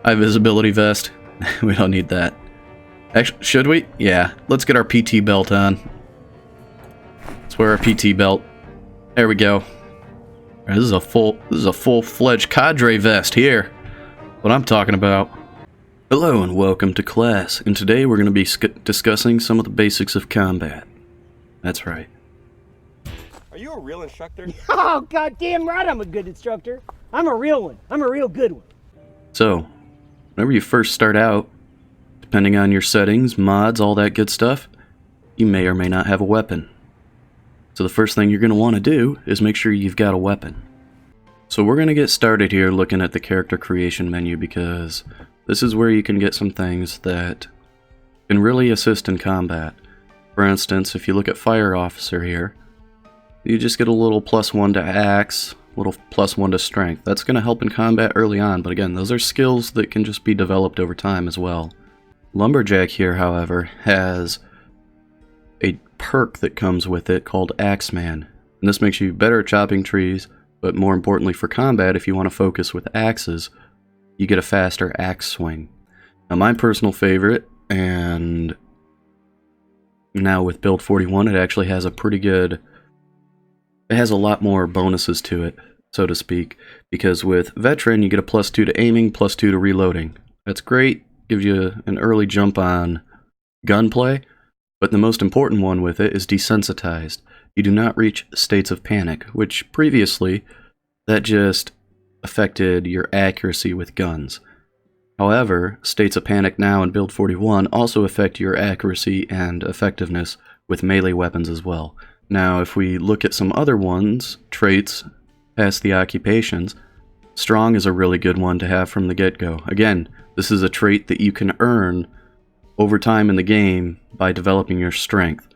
High visibility vest. We don't need that. Actually, should we? Yeah. Let's get our PT belt on. Let's wear our PT belt. There we go. This is a full-fledged cadre vest here. What I'm talking about. Hello and welcome to class. And today we're going to be discussing some of the basics of combat. That's right. Are you a real instructor? Oh, goddamn right I'm a good instructor. I'm a real one. I'm a real good one. So, whenever you first start out, depending on your settings, mods, all that good stuff, you may or may not have a weapon. So the first thing you're going to want to do is make sure you've got a weapon. So we're going to get started here looking at the character creation menu because this is where you can get some things that can really assist in combat. For instance, if you look at Fire Officer here, you just get a little +1 to axe, little +1 to strength. That's going to help in combat early on, but again, those are skills that can just be developed over time as well. Lumberjack here, however, has a perk that comes with it called Axeman, and this makes you better at chopping trees, but more importantly for combat, if you want to focus with axes, you get a faster axe swing. Now my personal favorite, and now with build 41, it actually has a pretty good... It has a lot more bonuses to it, so to speak, because with Veteran you get a +2 to aiming, +2 to reloading. That's great, gives you an early jump on gunplay, but the most important one with it is Desensitized. You do not reach states of panic, which previously, that just affected your accuracy with guns. However, states of panic now in build 41 also affect your accuracy and effectiveness with melee weapons as well. Now, if we look at some other ones, traits, past the occupations, Strong is a really good one to have from the get-go. Again, this is a trait that you can earn over time in the game by developing your strength.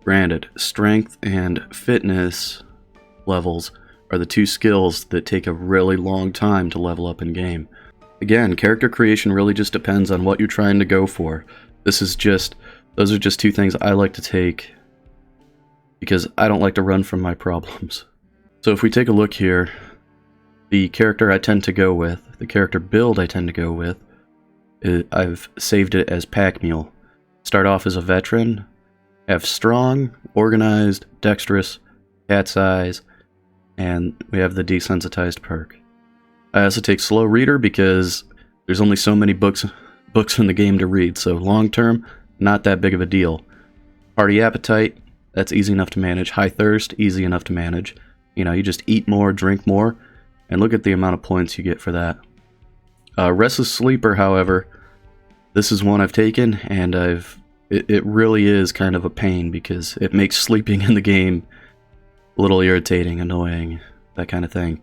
Granted, strength and fitness levels are the two skills that take a really long time to level up in game. Again, character creation really just depends on what you're trying to go for. Those are just two things I like to take because I don't like to run from my problems. So if we take a look here, the character I tend to go with, the character build I tend to go with, I've saved it as Pack Mule. Start off as a veteran, have strong, organized, dexterous, cat's eyes, and we have the desensitized perk. I also take slow reader because there's only so many books in the game to read, so long term, not that big of a deal. Party appetite, that's easy enough to manage. High thirst, easy enough to manage. You know, you just eat more, drink more, and look at the amount of points you get for that. Restless Sleeper, however, this is one I've taken, and it really is kind of a pain because it makes sleeping in the game a little irritating, annoying, that kind of thing.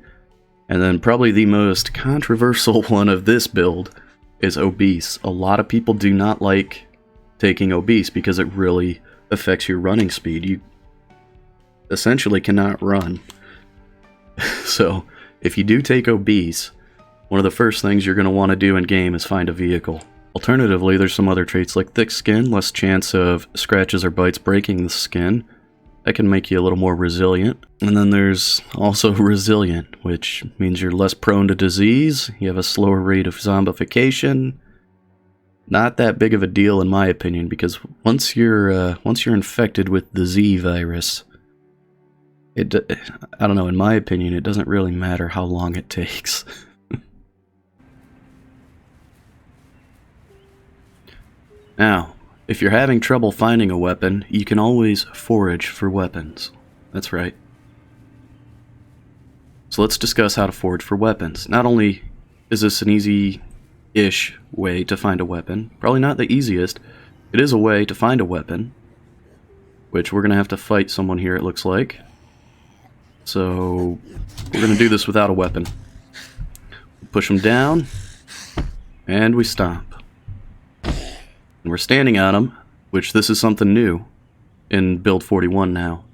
And then probably the most controversial one of this build is Obese. A lot of people do not like taking Obese because it really affects your running speed. You essentially cannot run. So, if you do take Obese, one of the first things you're going to want to do in game is find a vehicle. Alternatively, there's some other traits like thick skin, less chance of scratches or bites breaking the skin. That can make you a little more resilient. And then there's also resilient, which means you're less prone to disease, you have a slower rate of zombification. Not that big of a deal in my opinion, because once you're infected with the Z virus, I don't know, in my opinion, it doesn't really matter how long it takes. Now, if you're having trouble finding a weapon, you can always forage for weapons. That's right. So let's discuss how to forage for weapons. Not only is this an easy-ish way to find a weapon, probably not the easiest, it is a way to find a weapon, which we're going to have to fight someone here, it looks like. So, we're going to do this without a weapon. Push them down, and we stomp. And we're standing on them, which this is something new in build 41 now.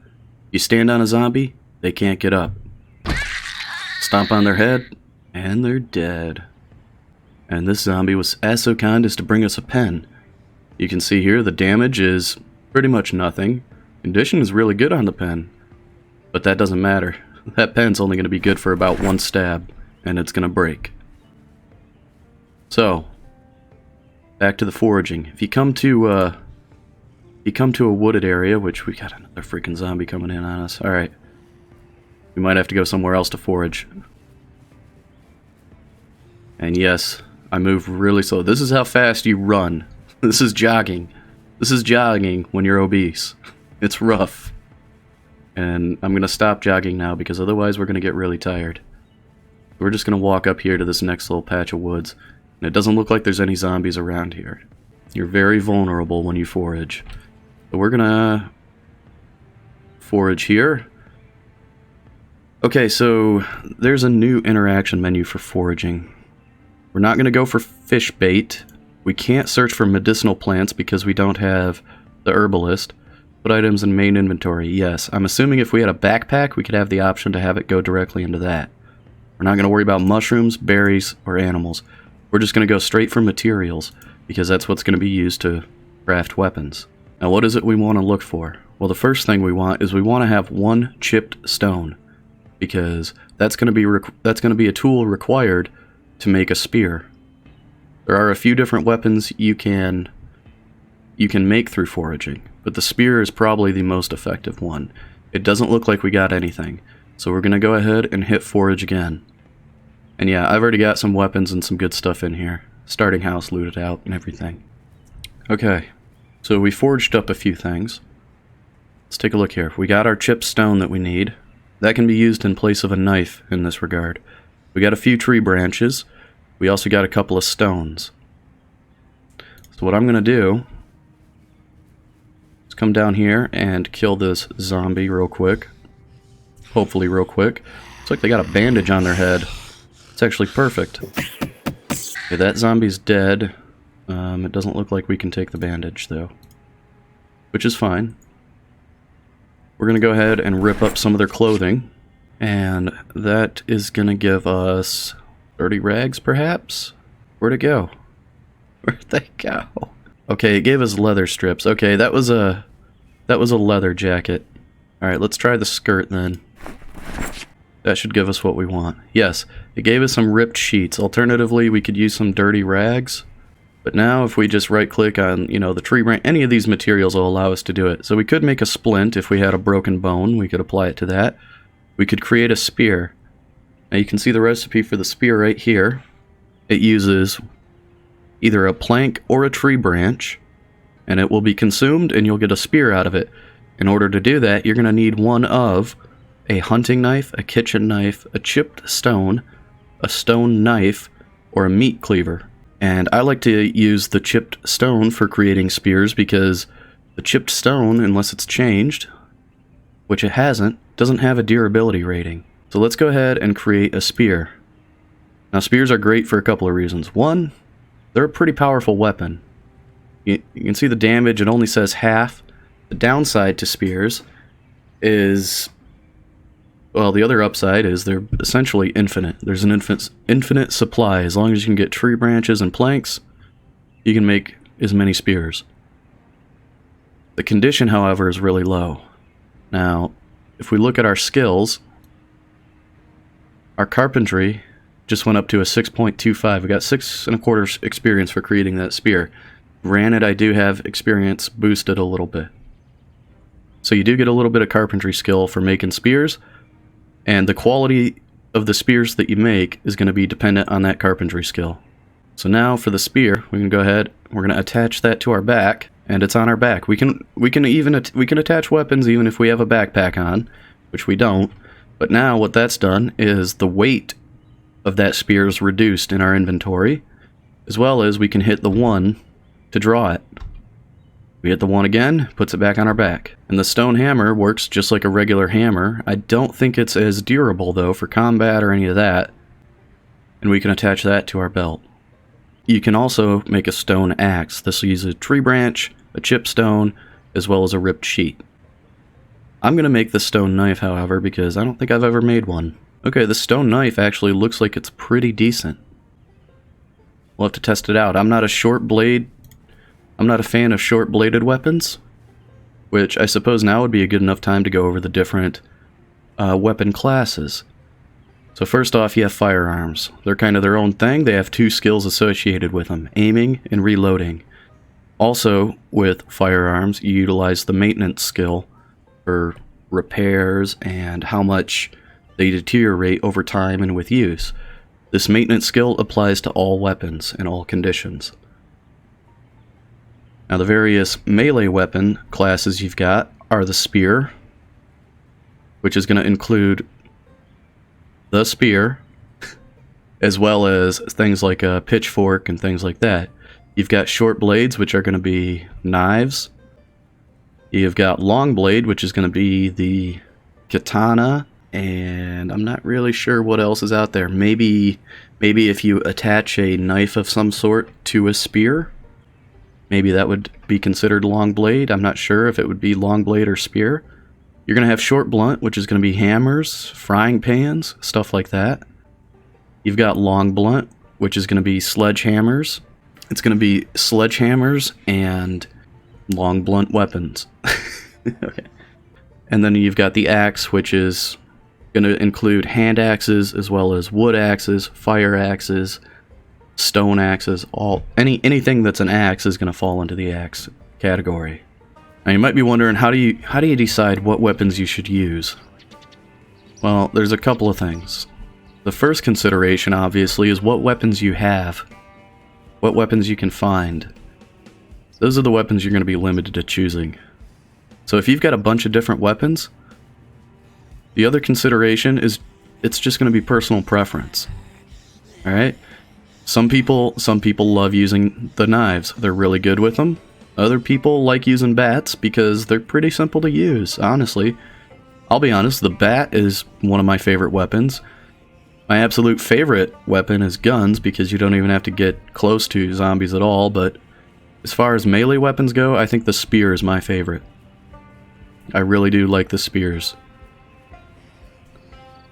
You stand on a zombie, they can't get up. Stomp on their head, and they're dead. And this zombie was so kind as to bring us a pen. You can see here the damage is pretty much nothing. Condition is really good on the pen. But that doesn't matter. That pen's only going to be good for about one stab, and it's going to break. So, back to the foraging. If you come to a wooded area, which we got another freaking zombie coming in on us. Alright. We might have to go somewhere else to forage. And yes, I move really slow. This is how fast you run. This is jogging. This is jogging when you're obese. It's rough. And I'm going to stop jogging now because otherwise we're going to get really tired. We're just going to walk up here to this next little patch of woods. And it doesn't look like there's any zombies around here. You're very vulnerable when you forage. So we're going to forage here. Okay, so there's a new interaction menu for foraging. We're not going to go for fish bait. We can't search for medicinal plants because we don't have the herbalist. Put items in main inventory. Yes, I'm assuming if we had a backpack, we could have the option to have it go directly into that. We're not going to worry about mushrooms, berries, or animals. We're just going to go straight for materials because that's what's going to be used to craft weapons. Now, what is it we want to look for? Well, the first thing we want is we want to have one chipped stone because that's going to be a tool required to make a spear. There are a few different weapons you can make through foraging, but the spear is probably the most effective one. It doesn't look like we got anything, so we're going to go ahead and hit forage again. And yeah, I've already got some weapons and some good stuff in here. Starting house looted out and everything. Okay, so we foraged up a few things. Let's take a look here. We got our chipped stone that we need. That can be used in place of a knife in this regard. We got a few tree branches. We also got a couple of stones. So what I'm going to do is come down here and kill this zombie real quick. Hopefully real quick. Looks like they got a bandage on their head. It's actually perfect. Okay, that zombie's dead. It doesn't look like we can take the bandage though, which is fine. We're going to go ahead and rip up some of their clothing, and that is going to give us 30 rags perhaps? Where'd it go? Where'd they go? Okay, it gave us leather strips. Okay, that was a leather jacket. Alright, let's try the skirt then. That should give us what we want. Yes, it gave us some ripped sheets. Alternatively, we could use some dirty rags. But now if we just right click on, the tree branch, any of these materials will allow us to do it. So we could make a splint if we had a broken bone. We could apply it to that. We could create a spear. Now you can see the recipe for the spear right here. It uses either a plank or a tree branch, and it will be consumed and you'll get a spear out of it. In order to do that, you're going to need one of a hunting knife, a kitchen knife, a chipped stone, a stone knife, or a meat cleaver. And I like to use the chipped stone for creating spears because the chipped stone, unless it's changed, which it hasn't, doesn't have a durability rating. So let's go ahead and create a spear. Now spears are great for a couple of reasons. One, they're a pretty powerful weapon. You can see the damage, it only says half. The downside to spears is, well, the other upside is they're essentially infinite. There's an infinite supply. As long as you can get tree branches and planks, you can make as many spears. The condition, however, is really low. Now, if we look at our skills, our carpentry just went up to a 6.25. We got 6.25 experience for creating that spear. Granted, I do have experience boosted a little bit. So you do get a little bit of carpentry skill for making spears, and the quality of the spears that you make is going to be dependent on that carpentry skill. So now for the spear, we can go ahead, we're going to attach that to our back, and it's on our back. We can attach weapons even if we have a backpack on, which we don't. But now what that's done is the weight of that spear is reduced in our inventory, as well as we can hit the 1 to draw it. We hit the 1 again, puts it back on our back. And the stone hammer works just like a regular hammer. I don't think it's as durable though for combat or any of that. And we can attach that to our belt. You can also make a stone axe. This will use a tree branch, a chipped stone, as well as a ripped sheet. I'm going to make the stone knife, however, because I don't think I've ever made one. Okay, the stone knife actually looks like it's pretty decent. We'll have to test it out. I'm not a fan of short-bladed weapons, which I suppose now would be a good enough time to go over the different weapon classes. So first off, you have firearms. They're kind of their own thing. They have 2 skills associated with them, aiming and reloading. Also, with firearms, you utilize the maintenance skill for repairs and how much they deteriorate over time and with use. This maintenance skill applies to all weapons in all conditions. Now the various melee weapon classes you've got are the spear, which is going to include the spear, as well as things like a pitchfork and things like that. You've got short blades, which are going to be knives. You've got long blade, which is going to be the katana, and I'm not really sure what else is out there. Maybe if you attach a knife of some sort to a spear, maybe that would be considered long blade. I'm not sure if it would be long blade or spear. You're going to have short blunt, which is going to be hammers, frying pans, stuff like that. You've got long blunt, which is going to be sledgehammers. It's going to be sledgehammers and long blunt weapons. Okay. And then you've got the axe, which is going to include hand axes as well as wood axes, fire axes, stone axes, anything that's an axe is going to fall into the axe category. Now you might be wondering, how do you decide what weapons you should use? Well, there's a couple of things. The first consideration, obviously, is what weapons you have. What weapons you can find. Those are the weapons you're going to be limited to choosing. So if you've got a bunch of different weapons, the other consideration is it's just going to be personal preference. Alright? Some people love using the knives. They're really good with them. Other people like using bats because they're pretty simple to use, honestly. I'll be honest, the bat is one of my favorite weapons. My absolute favorite weapon is guns because you don't even have to get close to zombies at all, but as far as melee weapons go, I think the spear is my favorite. I really do like the spears.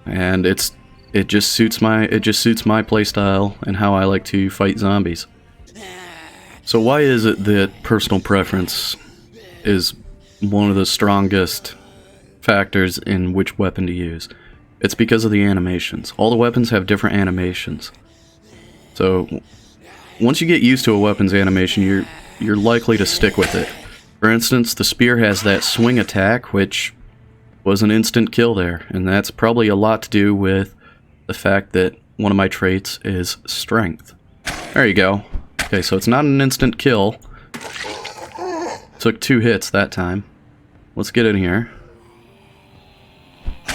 And it just suits my playstyle and how I like to fight zombies. So why is it that personal preference is one of the strongest factors in which weapon to use? It's because of the animations. All the weapons have different animations. So once you get used to a weapon's animation, you're likely to stick with it. For instance, the spear has that swing attack, which was an instant kill there, and that's probably a lot to do with the fact that one of my traits is strength. There you go. Okay, so it's not an instant kill. Took 2 hits that time. Let's get in here.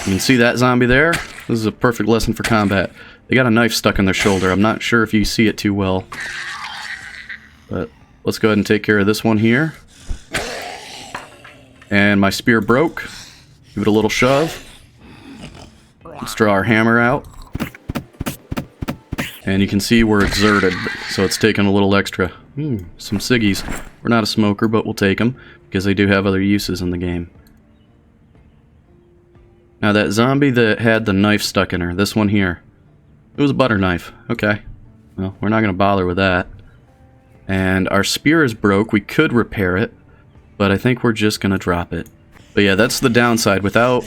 You can see that zombie there? This is a perfect lesson for combat. They got a knife stuck in their shoulder. I'm not sure if you see it too well. But let's go ahead and take care of this one here. And my spear broke. Give it a little shove. Let's draw our hammer out. And you can see we're exerted, so it's taking a little extra. Some ciggies. We're not a smoker, but we'll take them, because they do have other uses in the game. Now that zombie that had the knife stuck in her, this one here, it was a butter knife. Okay. Well, we're not going to bother with that. And our spear is broke. We could repair it, but I think we're just going to drop it. But yeah, that's the downside. Without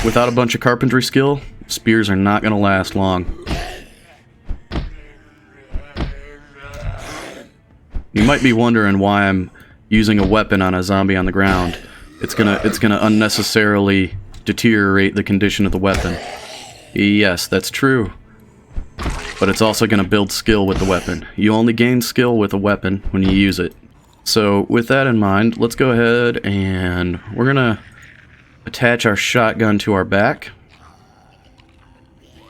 a bunch of carpentry skill, spears are not going to last long. You might be wondering why I'm using a weapon on a zombie on the ground. It's gonna unnecessarily deteriorate the condition of the weapon. Yes, that's true. But it's also gonna build skill with the weapon. You only gain skill with a weapon when you use it. So with that in mind, let's go ahead and we're gonna attach our shotgun to our back.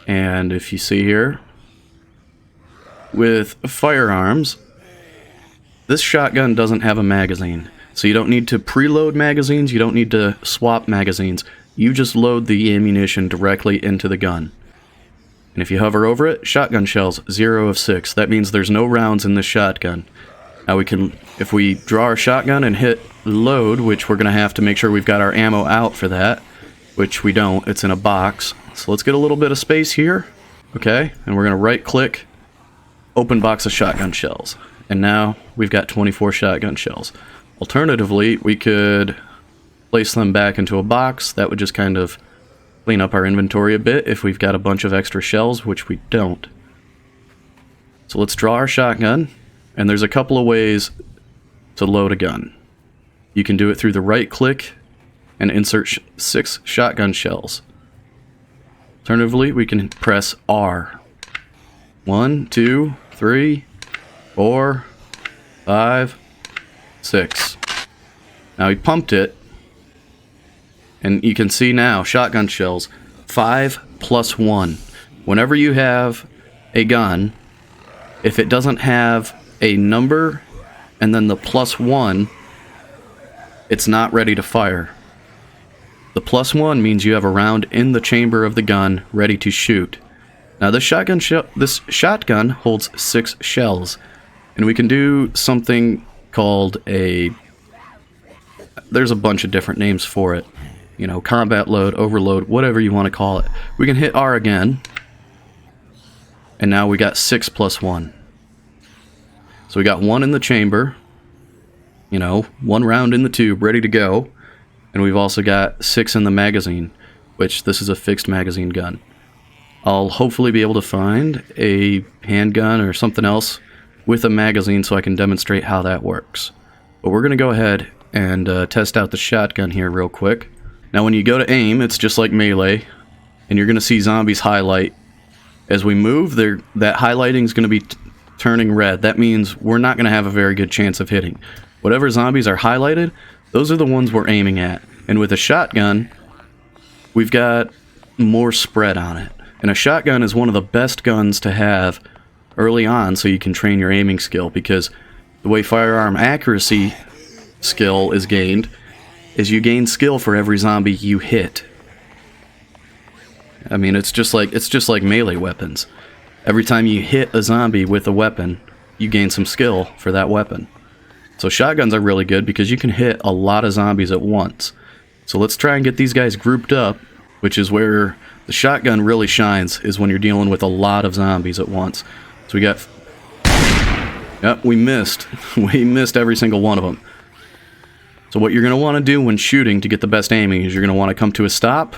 And if you see here, with firearms, this shotgun doesn't have a magazine, so you don't need to preload magazines, you don't need to swap magazines. You just load the ammunition directly into the gun. And if you hover over it, shotgun shells, 0 of 6. That means there's no rounds in this shotgun. Now if we draw our shotgun and hit load, which we're going to have to make sure we've got our ammo out for that, which we don't, it's in a box. So let's get a little bit of space here. Okay, and we're going to right click, open box of shotgun shells. And now we've got 24 shotgun shells. Alternatively, we could place them back into a box. That would just kind of clean up our inventory a bit if we've got a bunch of extra shells, which we don't. So let's draw our shotgun, and there's a couple of ways to load a gun. You can do it through the right click and insert 6 shotgun shells. Alternatively, we can press R. 1, 2, 3, 4, 5, 6. Now he pumped it, and you can see now, shotgun shells, 5 plus 1. Whenever you have a gun, if it doesn't have a number and then the plus 1, it's not ready to fire. The plus 1 means you have a round in the chamber of the gun ready to shoot. Now this shotgun holds 6 shells, and we can do something called a... There's a bunch of different names for it. You know, combat load, overload, whatever you want to call it. We can hit R again, and now we got 6 plus 1. So we got 1 in the chamber, you know, 1 round in the tube ready to go, and we've also got 6 in the magazine, which this is a fixed magazine gun. I'll hopefully be able to find a handgun or something else with a magazine so I can demonstrate how that works. But we're going to go ahead and test out the shotgun here real quick. Now when you go to aim, it's just like melee, and you're going to see zombies highlight. As we move, that highlighting is going to be turning red. That means we're not going to have a very good chance of hitting. Whatever zombies are highlighted, those are the ones we're aiming at. And with a shotgun, we've got more spread on it. And a shotgun is one of the best guns to have early on so you can train your aiming skill, because the way firearm accuracy skill is gained is you gain skill for every zombie you hit. I mean, it's just like melee weapons. Every time you hit a zombie with a weapon, you gain some skill for that weapon. So shotguns are really good because you can hit a lot of zombies at once. So let's try and get these guys grouped up, which is where the shotgun really shines, is when you're dealing with a lot of zombies at once. So we got... Yep, we missed. We missed every single one of them. So what you're going to want to do when shooting to get the best aiming is you're going to want to come to a stop.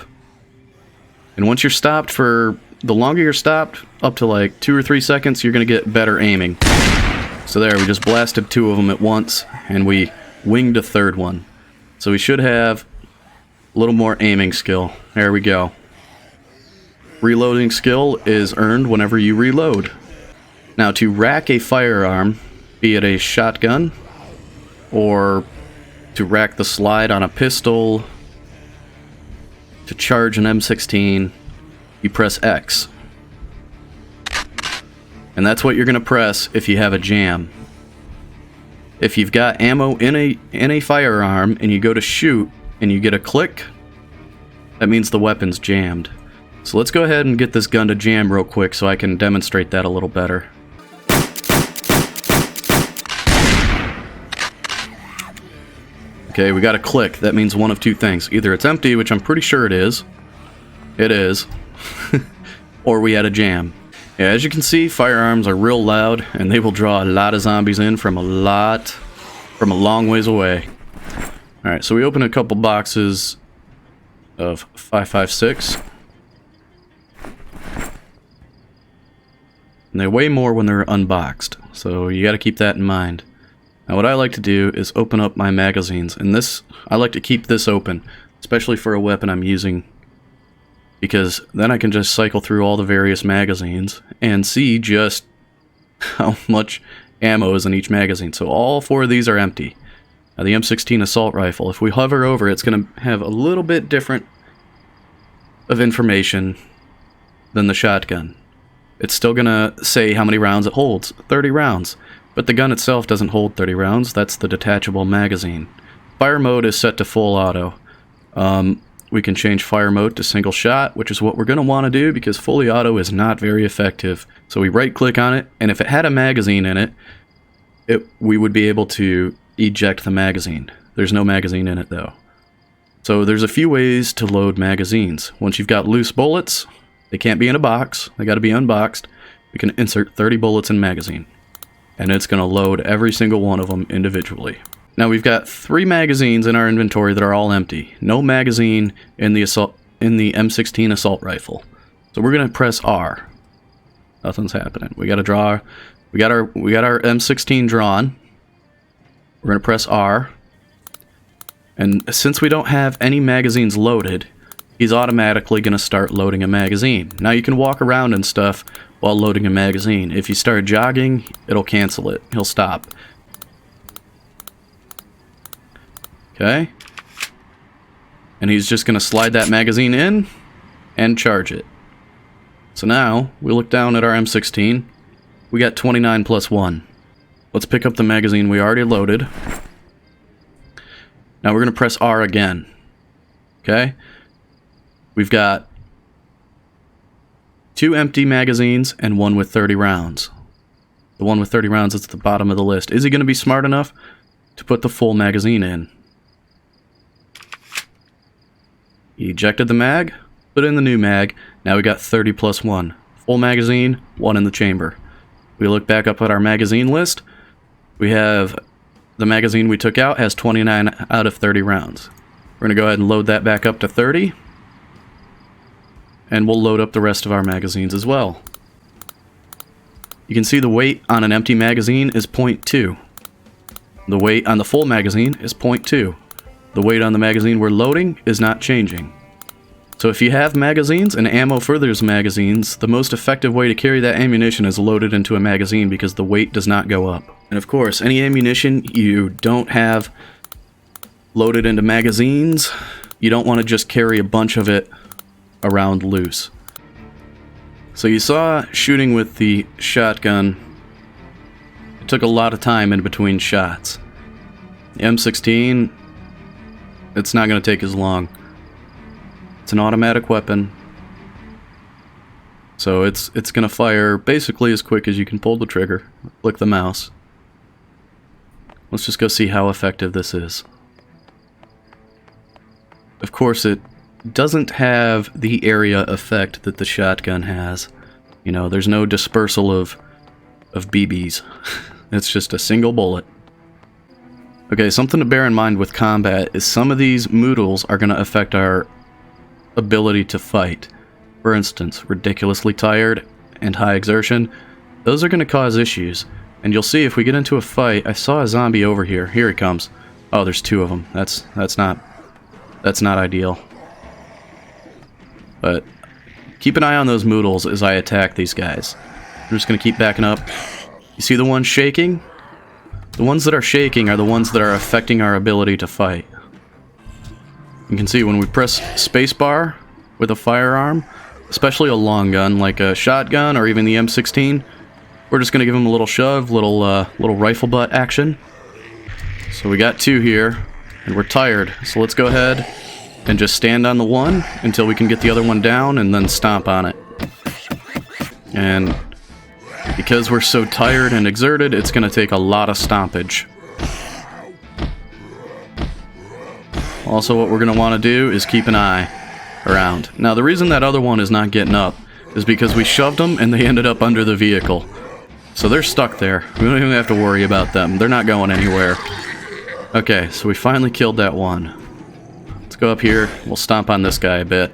And once you're stopped for... The longer you're stopped, up to like 2 or 3 seconds, you're going to get better aiming. So there, we just blasted 2 of them at once, and we winged a 3rd one. So we should have a little more aiming skill. There we go. Reloading skill is earned whenever you reload. Now to rack a firearm, be it a shotgun, or to rack the slide on a pistol, to charge an M16, you press X. And that's what you're going to press if you have a jam. If you've got ammo in a firearm and you go to shoot and you get a click, that means the weapon's jammed. So let's go ahead and get this gun to jam real quick so I can demonstrate that a little better. Okay, we got a click. That means one of 2 things. Either it's empty, which I'm pretty sure it is. It is. Or we had a jam. Yeah, as you can see, firearms are real loud, and they will draw a lot of zombies in from a long ways away. Alright, so we open a couple boxes of 5.56. And they weigh more when they're unboxed, so you gotta keep that in mind. Now what I like to do is open up my magazines, and I like to keep this open, especially for a weapon I'm using, because then I can just cycle through all the various magazines and see just how much ammo is in each magazine. So all 4 of these are empty. Now the M16 assault rifle, if we hover over it, it's going to have a little bit different of information than the shotgun. It's still going to say how many rounds it holds, 30 rounds. But the gun itself doesn't hold 30 rounds, that's the detachable magazine. Fire mode is set to full auto. We can change fire mode to single shot, which is what we're going to want to do because fully auto is not very effective. So we right click on it, and if it had a magazine in it, we would be able to eject the magazine. There's no magazine in it though. So there's a few ways to load magazines. Once you've got loose bullets, they can't be in a box, they got to be unboxed. We can insert 30 bullets in magazine, and it's going to load every single one of them individually. Now we've got 3 magazines in our inventory that are all empty. No magazine in the in the M16 assault rifle. So we're gonna press R. Nothing's happening. We gotta draw. We got our M16 drawn. We're gonna press R. And since we don't have any magazines loaded, he's automatically gonna start loading a magazine. Now you can walk around and stuff while loading a magazine. If you start jogging, it'll cancel it. He'll stop. Okay. And he's just gonna slide that magazine in and charge it. So now, we look down at our M16, we got 29 plus 1. Let's pick up the magazine we already loaded. Now we're going to press R again. Okay? We've got 2 empty magazines and 1 with 30 rounds. The one with 30 rounds is at the bottom of the list. Is he going to be smart enough to put the full magazine in? He ejected the mag, put in the new mag. Now we got 30 plus 1. Full magazine, 1 in the chamber. We look back up at our magazine list. We have the magazine we took out has 29 out of 30 rounds. We're going to go ahead and load that back up to 30. And we'll load up the rest of our magazines as well. You can see the weight on an empty magazine is 0.2. The weight on the full magazine is 0.2. The weight on the magazine we're loading is not changing. So if you have magazines and ammo for those magazines, the most effective way to carry that ammunition is loaded into a magazine because the weight does not go up. And of course, any ammunition you don't have loaded into magazines, you don't want to just carry a bunch of it around loose. So you saw shooting with the shotgun, it took a lot of time in between shots. The M16, it's not going to take as long. It's an automatic weapon, so it's going to fire basically as quick as you can pull the trigger, click the mouse. Let's just go see how effective this is. Of course, it doesn't have the area effect that the shotgun has. You know, there's no dispersal of BBs. It's just a single bullet. Okay, something to bear in mind with combat is some of these moodles are going to affect our ability to fight. For instance, ridiculously tired and high exertion, those are going to cause issues. And you'll see if we get into a fight, I saw a zombie over here. Here he comes. Oh, there's 2 of them. That's not ideal. But keep an eye on those moodles as I attack these guys. I'm just going to keep backing up. You see the ones shaking? The ones that are shaking are the ones that are affecting our ability to fight. You can see when we press spacebar with a firearm, especially a long gun like a shotgun or even the M16, we're just going to give them a little shove, little rifle butt action. So we got 2 here, and we're tired. So let's go ahead and just stand on the one until we can get the other one down and then stomp on it. And because we're so tired and exerted, it's going to take a lot of stompage. Also, what we're going to want to do is keep an eye around. Now, the reason that other one is not getting up is because we shoved them and they ended up under the vehicle. So they're stuck there. We don't even have to worry about them. They're not going anywhere. Okay, so we finally killed that one. Let's go up here. We'll stomp on this guy a bit.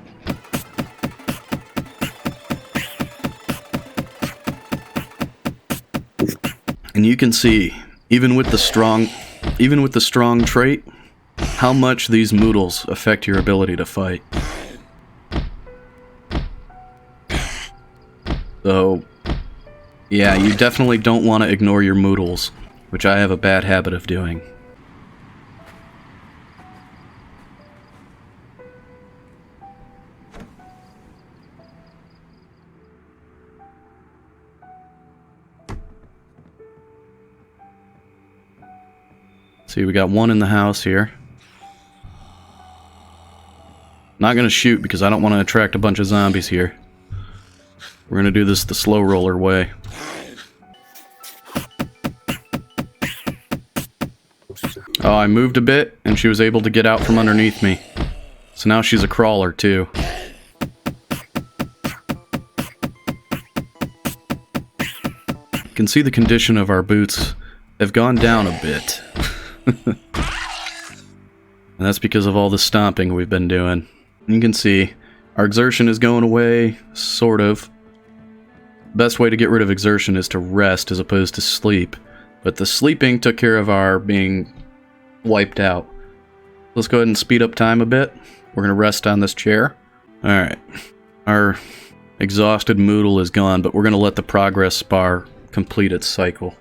And you can see, even with the strong trait, how much these moodles affect your ability to fight. So, yeah, you definitely don't want to ignore your moodles, which I have a bad habit of doing. See, we got one in the house here. Not gonna shoot because I don't want to attract a bunch of zombies here. We're gonna do this the slow roller way. Oh, I moved a bit and she was able to get out from underneath me. So now she's a crawler too. You can see the condition of our boots. They've gone down a bit. And that's because of all the stomping we've been doing. You can see Our exertion is going away, sort of. Best way to get rid of exertion is to rest as opposed to sleep. But the sleeping took care of our being wiped out. Let's go ahead and speed up time a bit. We're going to rest on this chair. Alright. Our exhausted Moodle is gone, but we're going to let the progress bar complete its cycle.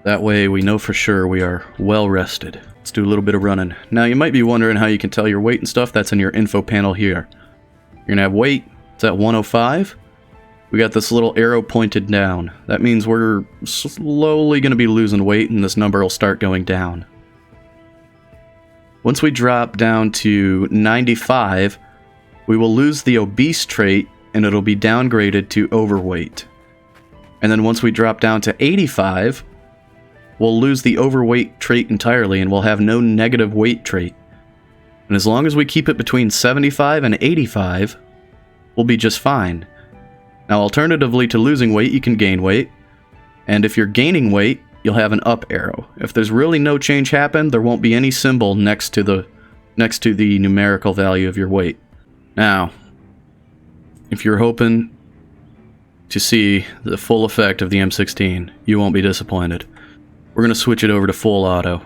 That way we know for sure we are well rested. Let's do a little bit of running. Now you might be wondering how you can tell your weight and stuff. That's in your info panel here. You're going to have weight. It's at 105. We got this little arrow pointed down. That means we're slowly going to be losing weight and this number will start going down. Once we drop down to 95, we will lose the obese trait and it'll be downgraded to overweight. And then once we drop down to 85, we'll lose the overweight trait entirely and we'll have no negative weight trait. And as long as we keep it between 75 and 85, we'll be just fine. Now, alternatively to losing weight, you can gain weight. And if you're gaining weight, you'll have an up arrow. If there's really no change happen, there won't be any symbol next to the numerical value of your weight. Now, if you're hoping to see the full effect of the M16, you won't be disappointed. We're going to switch it over to full auto.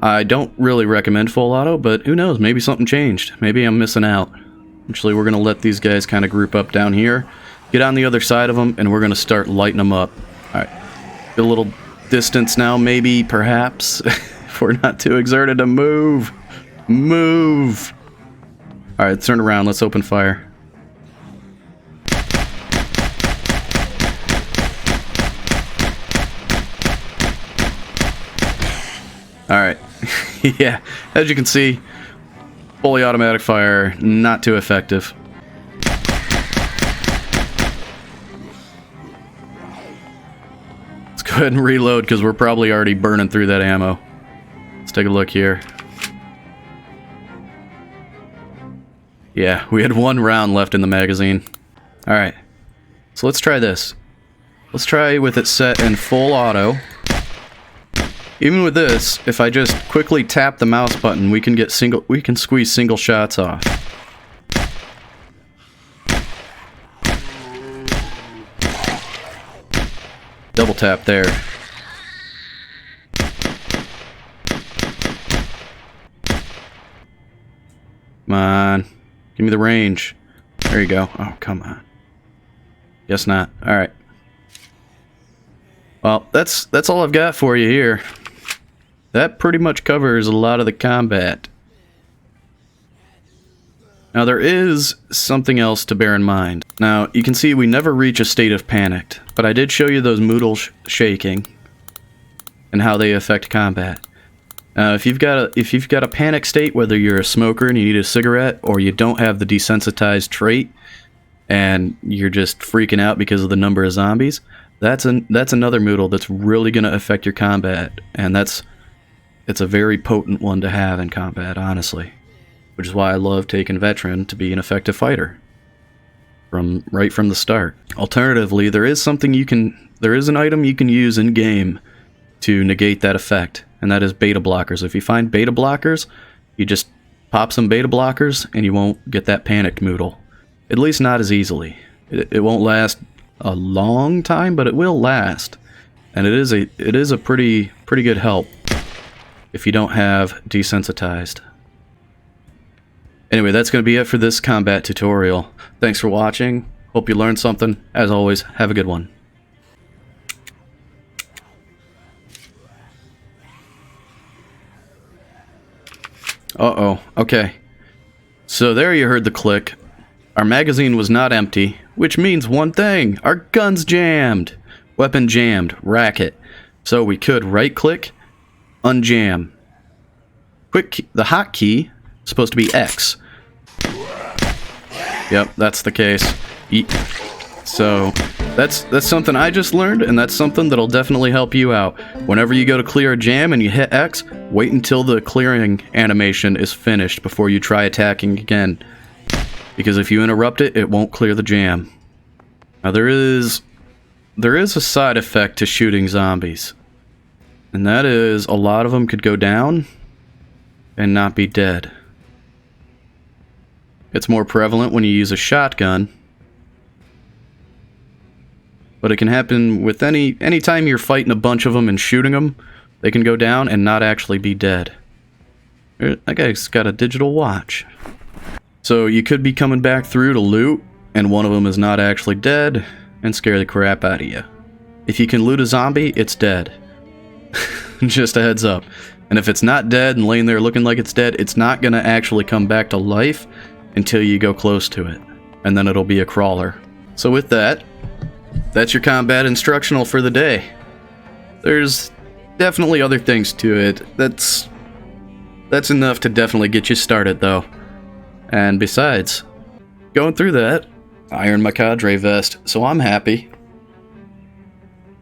I don't really recommend full auto, but who knows, maybe something changed. Maybe I'm missing out. Actually, we're going to let these guys kind of group up down here, get on the other side of them, and we're going to start lighting them up. Alright, get a little distance now, maybe, perhaps, if we're not too exerted to move. Move! Alright, turn around, let's open fire. Alright, yeah, as you can see, fully automatic fire, not too effective. Let's go ahead and reload because we're probably already burning through that ammo. Let's take a look here. Yeah, we had one round left in the magazine. Alright, so let's try this. Let's try with it set in full auto. Even with this, if I just quickly tap the mouse button, we can squeeze single shots off. Double tap there. Come on. Give me the range. There you go. Oh, come on. Guess not. Alright. Well, that's all I've got for you here. That pretty much covers a lot of the combat. Now there is something else to bear in mind. Now you can see we never reach a state of panicked, but I did show you those Moodle shaking and how they affect combat. If you've got a panic state, whether you're a smoker and you need a cigarette, or you don't have the desensitized trait and you're just freaking out because of the number of zombies, that's another Moodle that's really going to affect your combat, and it's a very potent one to have in combat, honestly. Which is why I love taking Veteran to be an effective fighter. Right from the start. Alternatively, there is an item you can use in game to negate that effect, and that is beta blockers. If you find beta blockers, you just pop some beta blockers and you won't get that panicked Moodle. At least not as easily. It won't last a long time, but it will last. And it is a pretty good help if you don't have desensitized. Anyway, that's going to be it for this combat tutorial. Thanks for watching. Hope you learned something. As always, have a good one. Uh-oh. Okay. So there you heard the click. Our magazine was not empty, which means one thing. Our gun's jammed. Weapon jammed. Racket. So we could right-click, unjam. The hotkey is supposed to be X. Yep, that's the case. So that's something I just learned, and that's something that'll definitely help you out. Whenever you go to clear a jam and you hit X, wait until the clearing animation is finished before you try attacking again. Because if you interrupt it, it won't clear the jam. Now there is a side effect to shooting zombies. And that is, a lot of them could go down and not be dead. It's more prevalent when you use a shotgun. But it can happen with any time you're fighting a bunch of them and shooting them. They can go down and not actually be dead. That guy's got a digital watch. So you could be coming back through to loot, and one of them is not actually dead, and scare the crap out of you. If you can loot a zombie, it's dead. Just a heads up. And if it's not dead and laying there looking like it's dead, it's not gonna actually come back to life until you go close to it. And then it'll be a crawler. So with that, that's your combat instructional for the day. There's definitely other things to it. That's enough to definitely get you started, though. And besides, going through that, I earned my cadre vest, so I'm happy.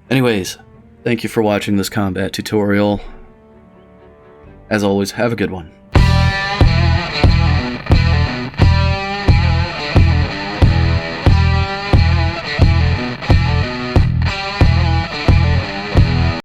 Anyways, thank you for watching this combat tutorial. As always, have a good one.